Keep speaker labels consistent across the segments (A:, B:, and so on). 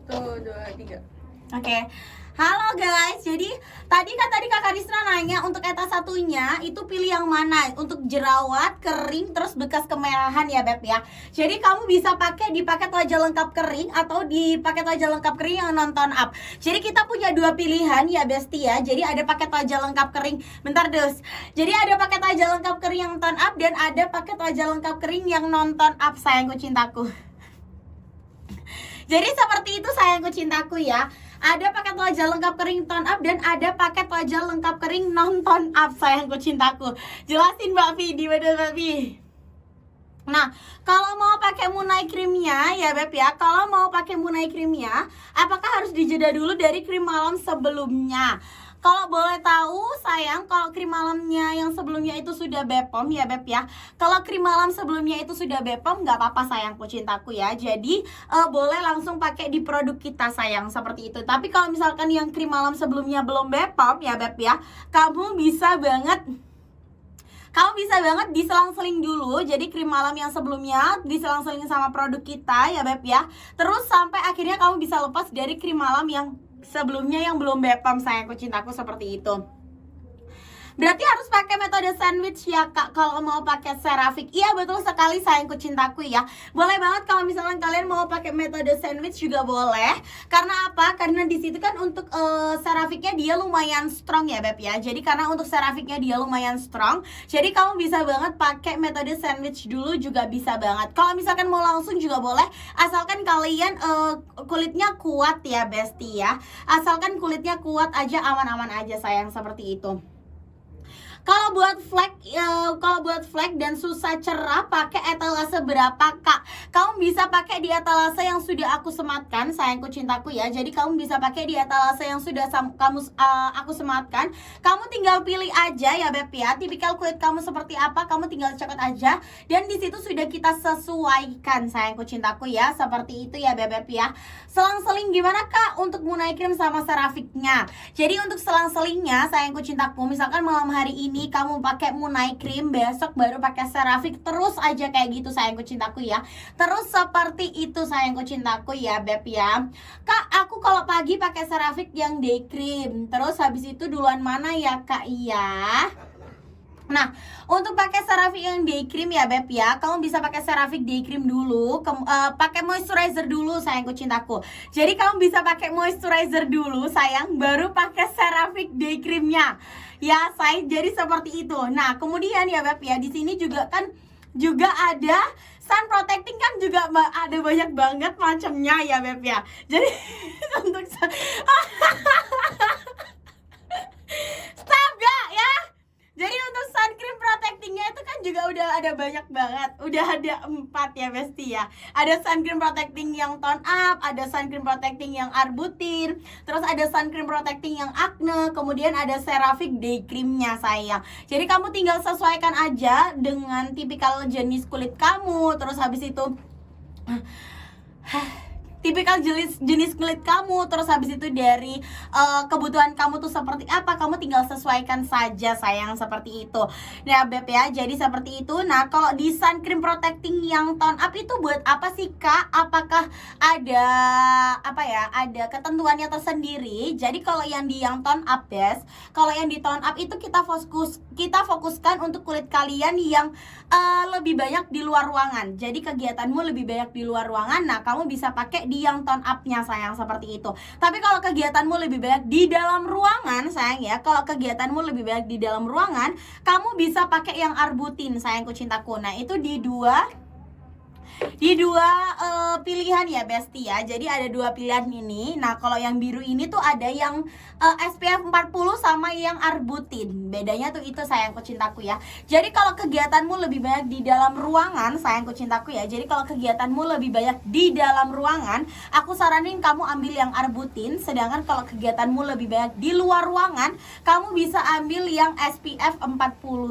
A: 1, 2, 3.
B: Oke. Halo guys, jadi tadi Kak Karisna nanya untuk eta satunya itu pilih yang mana? Untuk jerawat, kering, terus bekas kemerahan ya Beb ya. Jadi kamu bisa pakai di paket wajah lengkap kering atau di paket wajah lengkap kering yang non-tone up. Jadi kita punya dua pilihan ya Besti ya. Jadi ada paket wajah lengkap kering. Bentar dus. Jadi ada paket wajah lengkap kering yang tone up dan ada paket wajah lengkap kering yang non-tone up, sayangku cintaku. Jadi seperti itu sayangku cintaku ya. Ada paket wajah lengkap kering tone up dan ada paket wajah lengkap kering non tone up sayangku cintaku. Jelasin Mbak Vi, di betul Mbak Vi. Nah, kalau mau pakai Munai krimnya ya Beb ya, kalau mau pakai Munai krimnya, apakah harus dijeda dulu dari krim malam sebelumnya? Kalau boleh tahu sayang, kalau krim malamnya yang sebelumnya itu sudah Bepom ya Beb ya. Kalau krim malam sebelumnya itu sudah Bepom, nggak apa-apa sayangku cintaku ya. Jadi boleh langsung pakai di produk kita sayang, seperti itu. Tapi kalau misalkan yang krim malam sebelumnya belum Bepom ya Beb ya, kamu bisa banget diselang-seling dulu. Jadi krim malam yang sebelumnya diselang-seling sama produk kita ya Beb ya. Terus sampai akhirnya kamu bisa lepas dari krim malam yang sebelumnya yang belum Bepom sayangku cintaku, seperti itu. Berarti harus pakai metode sandwich ya Kak kalau mau pakai Cerafix. Iya betul sekali sayangku cintaku ya. Boleh banget kalau misalnya kalian mau pakai metode sandwich juga boleh. Karena apa? Karena di situ kan untuk Cerafixnya dia lumayan strong ya Beb ya. Jadi karena untuk Cerafixnya dia lumayan strong, jadi kamu bisa banget pakai metode sandwich dulu juga bisa banget. Kalau misalkan mau langsung juga boleh, asalkan kalian kulitnya kuat ya Besti ya. Asalkan kulitnya kuat aja, aman-aman aja sayang, seperti itu. Kalau buat flek dan susah cerah, pakai etalase berapa Kak? Kamu bisa pakai di etalase yang sudah aku sematkan sayangku cintaku ya. Jadi kamu bisa pakai di etalase yang sudah aku sematkan. Kamu tinggal pilih aja ya Beb ya. Tipikal kulit kamu seperti apa, kamu tinggal cekot aja. Dan di situ sudah kita sesuaikan sayangku cintaku ya. Seperti itu ya Beb ya. Selang-seling gimana Kak untuk Munai Cream sama Cerafixnya? Jadi untuk selang-selingnya sayangku cintaku, misalkan malam hari ini kamu pakai Munai Cream, besok baru pakai Cerafix, terus aja kayak gitu sayangku cintaku ya. Terus seperti itu sayangku cintaku ya Beb ya. Kak, aku kalau pagi pakai Cerafix yang day cream, terus habis itu duluan mana ya Kak? Iya. Nah, untuk pakai Cerafix yang day cream ya Beb ya, kamu bisa pakai Cerafix day cream dulu, pakai moisturizer dulu sayangku cintaku. Jadi kamu bisa pakai moisturizer dulu sayang, baru pakai Cerafix day creamnya. Ya say, jadi seperti itu. Nah, kemudian ya Beb ya, di sini juga ada sun protecting kan juga ada banyak banget macamnya ya Beb ya. Jadi untuk stop gak ya? Jadi untuk sun cream protectingnya itu kan juga udah ada banyak banget. Udah ada 4 ya Besti ya. Ada sun cream protecting yang tone up, ada sun cream protecting yang arbutin, terus ada sun cream protecting yang acne, kemudian ada Cerafix day creamnya sayang. Jadi kamu tinggal sesuaikan aja dengan tipikal jenis kulit kamu. Terus habis itu tipikal jenis kulit kamu, terus habis itu dari kebutuhan kamu tuh seperti apa, kamu tinggal sesuaikan saja sayang, seperti itu. Nah Beb ya, jadi seperti itu. Nah kalau di sun cream protecting yang tone up itu buat apa sih Kak? Apakah ada ada ketentuannya tersendiri? Jadi kalau yang di yang tone up kalau yang di tone up itu kita fokuskan untuk kulit kalian yang lebih banyak di luar ruangan. Jadi kegiatanmu lebih banyak di luar ruangan. Nah kamu bisa pakai di yang tone up-nya sayang, seperti itu. Tapi kalau kegiatanmu lebih banyak di dalam ruangan sayang ya, kalau kegiatanmu lebih banyak di dalam ruangan, kamu bisa pakai yang arbutin sayangku cintaku. Nah itu di dua pilihan ya Besti ya. Jadi ada dua pilihan ini. Nah kalau yang biru ini tuh ada yang SPF 40 sama yang arbutin. Bedanya tuh itu sayangku cintaku ya. Jadi kalau kegiatanmu lebih banyak di dalam ruangan sayangku cintaku ya. Jadi kalau kegiatanmu lebih banyak di dalam ruangan, aku saranin kamu ambil yang arbutin. Sedangkan kalau kegiatanmu lebih banyak di luar ruangan, kamu bisa ambil yang SPF 40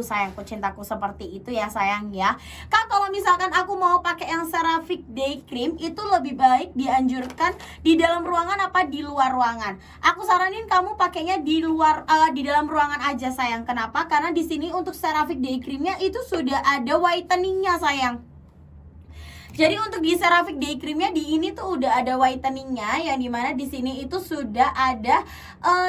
B: sayangku cintaku, seperti itu ya sayang ya. Kak kalau misalkan aku mau pakai yang Cerafix day cream, itu lebih baik dianjurkan di dalam ruangan apa di luar ruangan? Aku saranin kamu pakainya di dalam ruangan aja sayang. Kenapa? Karena di sini untuk Cerafix day creamnya itu sudah ada whiteningnya sayang. Jadi untuk di CeraVe Day Creamnya di ini tuh udah ada whiteningnya, yang dimana di sini itu sudah ada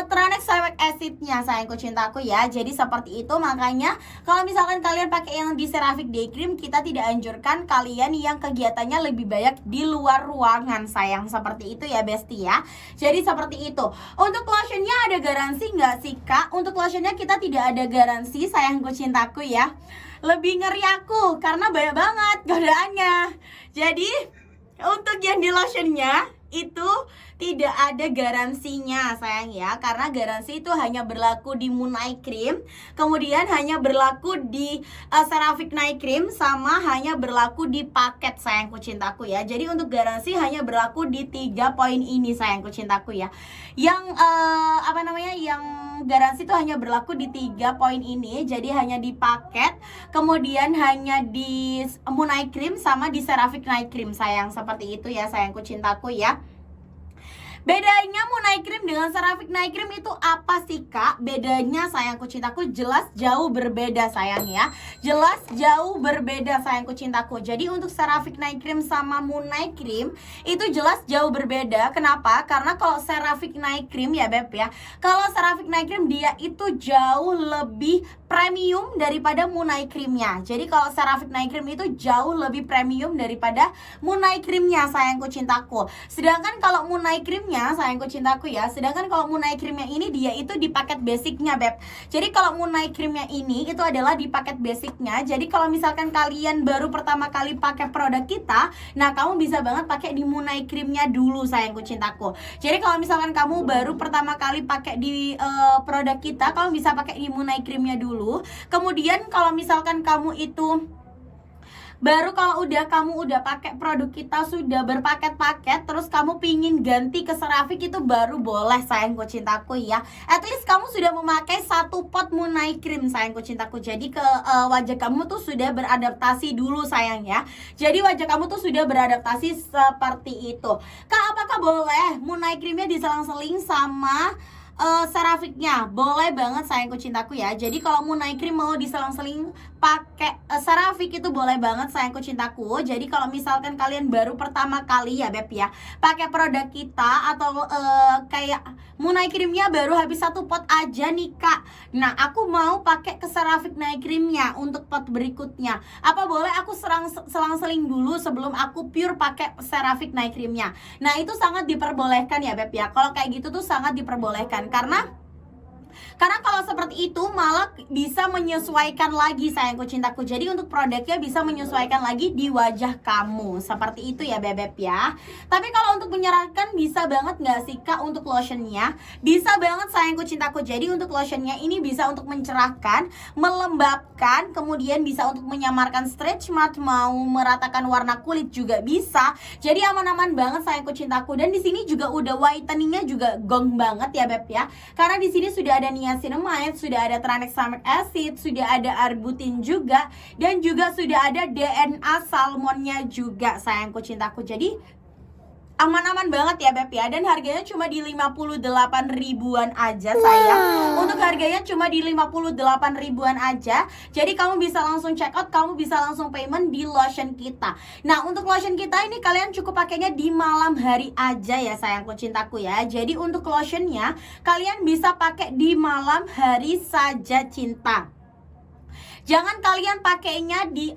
B: tranexamic acidnya sayangku cintaku ya. Jadi seperti itu, makanya kalau misalkan kalian pakai yang di CeraVe Day Cream, kita tidak anjurkan kalian yang kegiatannya lebih banyak di luar ruangan sayang, seperti itu ya Besti ya. Jadi seperti itu. Untuk lotionnya ada garansi nggak sih Kak? Untuk lotionnya kita tidak ada garansi sayangku cintaku ya. Lebih ngeri aku karena banyak banget godaannya. Jadi untuk yang di lotionnya itu tidak ada garansinya sayang ya, karena garansi itu hanya berlaku di Moon Eye Cream, kemudian hanya berlaku di CeraVe Night Cream, sama hanya berlaku di paket sayangku cintaku ya. Jadi untuk garansi hanya berlaku di 3 poin ini sayangku cintaku ya. Yang yang garansi itu hanya berlaku di 3 poin ini. Jadi hanya di paket, kemudian hanya di Moon Eye Cream sama di CeraVe Night Cream sayang, seperti itu ya sayangku cintaku ya. Bedanya Moon Eye Cream dengan CeraVe Night Cream itu apa sih Kak? Bedanya sayangku cintaku jelas jauh berbeda sayang ya. Jelas jauh berbeda sayangku cintaku. Jadi untuk CeraVe Night Cream sama Moon Eye Cream itu jelas jauh berbeda. Kenapa? Karena kalau CeraVe Night Cream ya Beb ya, kalau CeraVe Night Cream dia itu jauh lebih premium daripada Moon Eye Creamnya. Jadi kalau CeraVe Night Cream itu jauh lebih premium daripada Moon Eye Creamnya sayangku cintaku. Sedangkan kalau Moon Eye Creamnya sayangku cintaku ya, sedangkan kalau Moon Eye Creamnya ini dia itu di paket basicnya Beb. Jadi kalau Moon Eye Creamnya ini itu adalah di paket basicnya. Jadi kalau misalkan kalian baru pertama kali pakai produk kita, nah kamu bisa banget pakai di Moon Eye Creamnya dulu sayangku cintaku. Jadi kalau misalkan kamu baru pertama kali pakai di produk kita, kamu bisa pakai di Moon Eye Creamnya dulu. Kemudian kalau misalkan kamu itu baru kalau kamu udah pakai produk kita sudah berpaket-paket, terus kamu pingin ganti ke CeraVe itu baru boleh sayangku cintaku ya. At least kamu sudah memakai 1 pot Moon Eye Cream sayangku cintaku. Jadi ke wajah kamu tuh sudah beradaptasi dulu sayang ya. Jadi wajah kamu tuh sudah beradaptasi seperti itu. Kak, apakah boleh Moon Eye Creamnya diselang-seling sama CeraVe-nya? Boleh banget sayangku cintaku ya. Jadi kalau Moon Eye Cream mau diselang-seling pakai CeraVe itu boleh banget sayangku cintaku. Jadi kalau misalkan kalian baru pertama kali ya Beb ya pakai produk kita, atau kayak Moon Eye Creamnya baru habis 1 pot aja nih Kak, nah aku mau pakai ke CeraVe Night Creamnya untuk pot berikutnya, apa boleh aku selang-seling dulu sebelum aku pure pakai CeraVe Night Creamnya? Nah itu sangat diperbolehkan ya Beb ya. Kalau kayak gitu tuh sangat diperbolehkan, karena kalau seperti itu malah bisa menyesuaikan lagi sayangku cintaku. Jadi untuk produknya bisa menyesuaikan lagi di wajah kamu. Seperti itu ya Bebek ya. Tapi kalau untuk menyarankan bisa banget gak sih Kak untuk lotionnya? Bisa banget sayangku cintaku. Jadi untuk lotionnya ini bisa untuk mencerahkan, melembabkan, kemudian bisa untuk menyamarkan stretch mark, mau meratakan warna kulit juga bisa. Jadi aman-aman banget sayangku cintaku. Dan di sini juga udah whiteningnya juga gong banget ya Beb ya. Karena di sini sudah ada niacinamide, sudah ada tranexamic acid, sudah ada arbutin juga, dan juga sudah ada DNA salmonnya juga sayangku cintaku. Jadi aman-aman banget ya Beb ya. Dan harganya cuma di 58 ribuan aja sayang. Untuk harganya cuma di 58 ribuan aja. Jadi kamu bisa langsung check out, kamu bisa langsung payment di lotion kita. Nah untuk lotion kita ini kalian cukup pakainya di malam hari aja ya sayangku cintaku ya. Jadi untuk lotionnya kalian bisa pakai di malam hari saja cinta. Jangan kalian pakainya di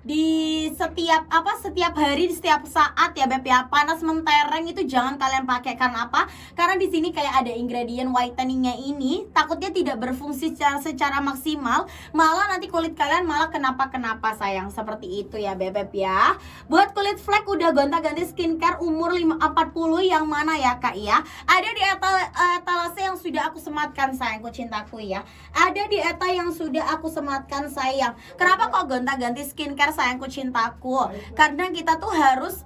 B: di setiap hari, di setiap saat ya Beb ya. Panas mentereng itu jangan kalian pakai. Karena apa? Karena di sini kayak ada ingredient whiteningnya ini, takutnya tidak berfungsi secara maksimal, malah nanti kulit kalian malah kenapa-kenapa sayang. Seperti itu ya Beb ya. Buat kulit flek udah gonta-ganti skincare umur 40 yang mana ya Kak ya? Ada di etalase yang sudah aku sematkan sayangku cintaku ya. Ada di yang sudah aku sematkan sayang. Kenapa kok gonta-ganti skincare sayangku cintaku? Karena kita tuh harus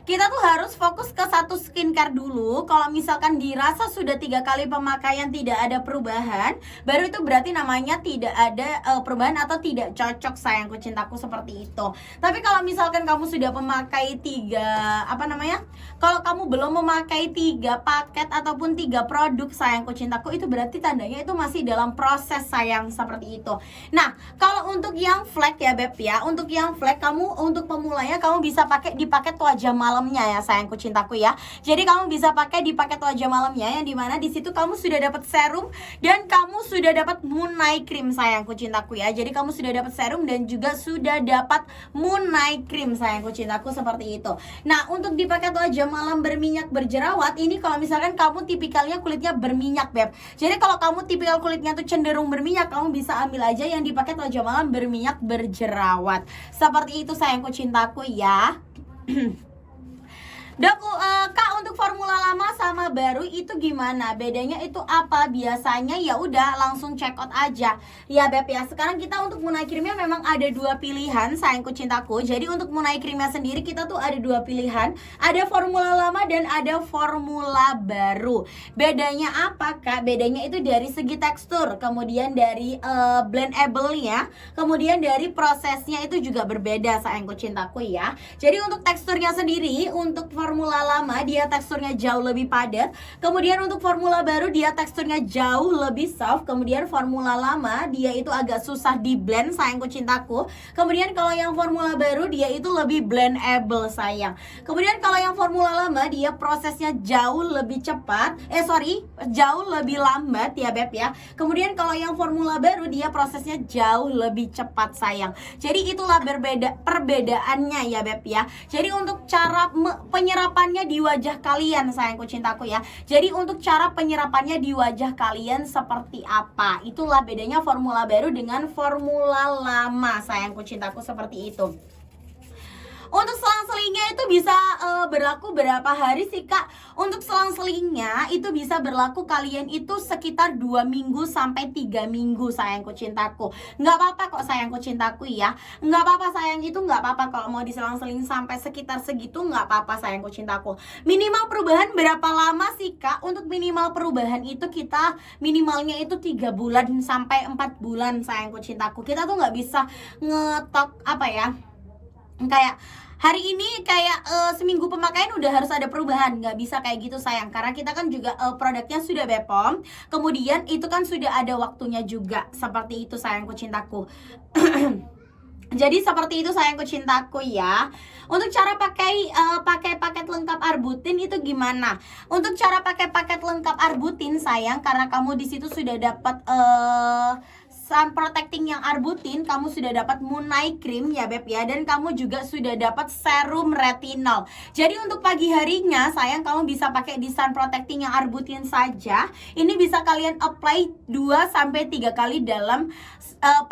B: kita tuh harus fokus ke satu skincare dulu. Kalau misalkan dirasa sudah 3 kali pemakaian tidak ada perubahan, baru itu berarti namanya tidak ada perubahan atau tidak cocok sayangku cintaku, seperti itu. Tapi kalau misalkan kamu sudah memakai 3 kalau kamu belum memakai 3 paket ataupun 3 produk sayangku cintaku, itu berarti tandanya itu masih dalam proses sayang, seperti itu. Nah, kalau untuk yang flek ya Beb ya, untuk yang flek kamu untuk pemulanya kamu bisa pakai di paket wajah malamnya ya sayangku cintaku ya. Jadi kamu bisa pakai di paket wajah malamnya, yang dimana di situ kamu sudah dapat serum dan kamu sudah dapat Moon Night Cream sayangku cintaku ya. Jadi kamu sudah dapat serum dan juga sudah dapat Moon Night Cream sayangku cintaku, seperti itu. Nah, untuk di paket wajah malam berminyak berjerawat ini, kalau misalkan kamu tipikalnya kulitnya berminyak Beb, jadi kalau kamu tipikal kulitnya tuh cenderung berminyak, kamu bisa ambil aja yang di paket wajah malam berminyak berjerawat, seperti itu sayangku cintaku ya. Dok, Kak, untuk formula lama sama baru itu gimana? Bedanya itu apa? Biasanya ya udah langsung check out aja. Ya Beb ya, sekarang kita untuk Moon Night Creamnya memang ada 2 pilihan sayangku cintaku. Jadi untuk Moon Night Creamnya sendiri kita tuh ada 2 pilihan. Ada formula lama dan ada formula baru. Bedanya apa Kak? Bedanya itu dari segi tekstur, kemudian dari blendable-nya, kemudian dari prosesnya itu juga berbeda sayangku cintaku ya. Jadi untuk teksturnya sendiri, untuk formula lama dia teksturnya jauh lebih padat, kemudian untuk formula baru dia teksturnya jauh lebih soft. Kemudian formula lama dia itu agak susah di blend sayangku cintaku, kemudian kalau yang formula baru dia itu lebih blendable sayang. Kemudian kalau yang formula lama dia prosesnya jauh lebih cepat, jauh lebih lambat ya Beb ya. Kemudian kalau yang formula baru dia prosesnya jauh lebih cepat sayang. Jadi itulah perbedaannya ya Beb ya. Jadi untuk cara penyerapannya di wajah kalian sayangku cintaku ya. Jadi untuk cara penyerapannya di wajah kalian seperti apa, itulah bedanya formula baru dengan formula lama sayangku cintaku, seperti itu. Untuk selang-selingnya itu bisa berlaku berapa hari sih Kak? Untuk selang-selingnya itu bisa berlaku kalian itu sekitar 2 minggu sampai 3 minggu sayangku cintaku. Nggak apa-apa kok sayangku cintaku ya. Nggak apa-apa sayang, itu nggak apa-apa kalau mau diselang-seling sampai sekitar segitu, nggak apa-apa sayangku cintaku. Minimal perubahan berapa lama sih Kak? Untuk minimal perubahan itu kita minimalnya itu 3 bulan sampai 4 bulan sayangku cintaku. Kita tuh nggak bisa ngetok kayak hari ini seminggu pemakaian udah harus ada perubahan, nggak bisa kayak gitu sayang, karena kita kan juga produknya sudah BPOM, kemudian itu kan sudah ada waktunya juga, seperti itu sayangku cintaku. Jadi seperti itu sayangku cintaku ya. Untuk cara pakai paket lengkap Arbutin itu gimana? Untuk cara pakai paket lengkap Arbutin sayang, karena kamu di situ sudah dapat sun protecting yang Arbutin, kamu sudah dapat Moon Night Cream ya Beb ya, dan kamu juga sudah dapat serum retinol. Jadi untuk pagi harinya sayang kamu bisa pakai di sun protecting yang Arbutin saja. Ini bisa kalian apply 2 sampai 3 kali dalam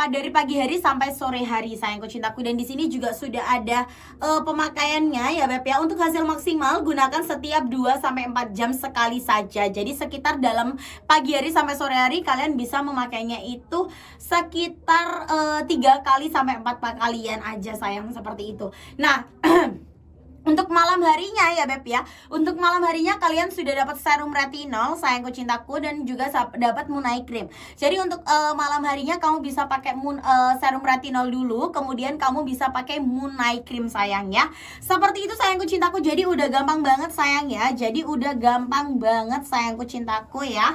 B: dari pagi hari sampai sore hari sayangku cintaku, dan di sini juga sudah ada pemakaiannya ya Beb ya. Untuk hasil maksimal gunakan setiap 2 sampai 4 jam sekali saja. Jadi sekitar dalam pagi hari sampai sore hari kalian bisa memakainya itu sekitar 3 kali sampai 4 kalian aja sayang, seperti itu. Nah, untuk malam harinya ya Beb ya, untuk malam harinya kalian sudah dapat serum retinol sayangku cintaku, dan juga dapat Moon Night Cream. Jadi untuk malam harinya kamu bisa pakai serum retinol dulu, kemudian kamu bisa pakai Moon Night Cream sayang ya. Seperti itu sayangku cintaku. Jadi udah gampang banget sayang ya. Jadi udah gampang banget sayangku cintaku ya.